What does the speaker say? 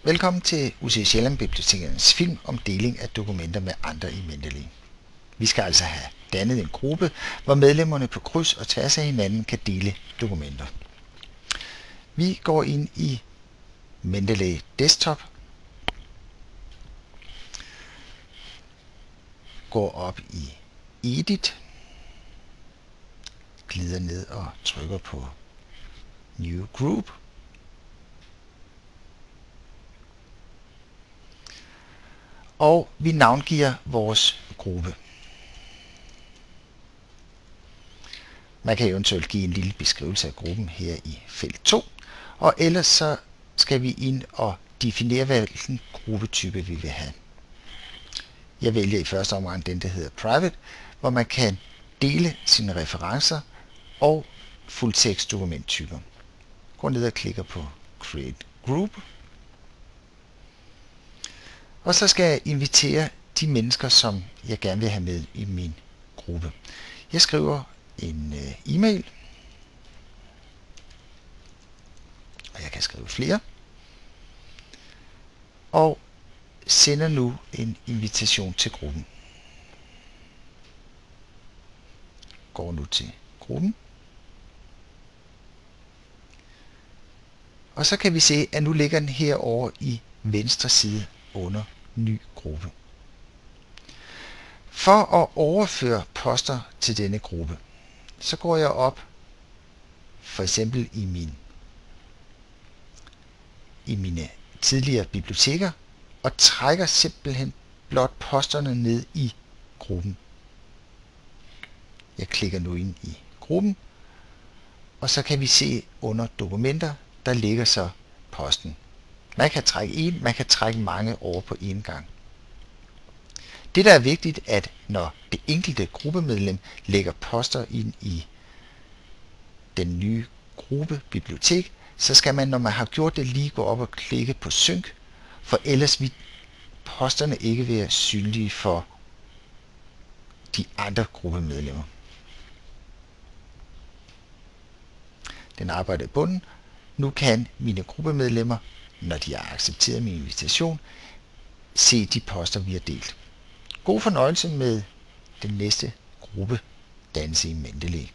Velkommen til UC Sjælland Bibliotekernes film om deling af dokumenter med andre i Mendeley. Vi skal altså have dannet en gruppe, hvor medlemmerne på kryds og tværs af hinanden kan dele dokumenter. Vi går ind i Mendeley Desktop, går op i Edit, glider ned og trykker på New Group. Og vi navngiver vores gruppe. Man kan eventuelt give en lille beskrivelse af gruppen her i felt 2, og ellers så skal vi ind og definere, hvilken gruppetype vi vil have. Jeg vælger i første omgang den, der hedder Private, hvor man kan dele sine referencer og fuldtekst dokumenttyper. Gå ned og klikker på Create Group. Og så skal jeg invitere de mennesker, som jeg gerne vil have med i min gruppe. Jeg skriver en e-mail, og jeg kan skrive flere, og sender nu en invitation til gruppen. Går nu til gruppen. Og så kan vi se, at nu ligger den herovre i venstre side under ny gruppe. For at overføre poster til denne gruppe, så går jeg op, for eksempel i mine tidligere biblioteker, og trækker simpelthen blot posterne ned i gruppen. Jeg klikker nu ind i gruppen, og så kan vi se under dokumenter, der ligger så posten. Man kan trække en, man kan trække mange over på en gang. Det der er vigtigt, at når det enkelte gruppemedlem lægger poster ind i den nye gruppe bibliotek, så skal man, når man har gjort det, lige gå op og klikke på sync, for ellers vil posterne ikke være synlige for de andre gruppemedlemmer. Den arbejder i bunden. Nu kan mine gruppemedlemmer, når de har accepteret min invitation, se de poster, vi har delt. God fornøjelse med den næste gruppe Dannelse i Mendeley.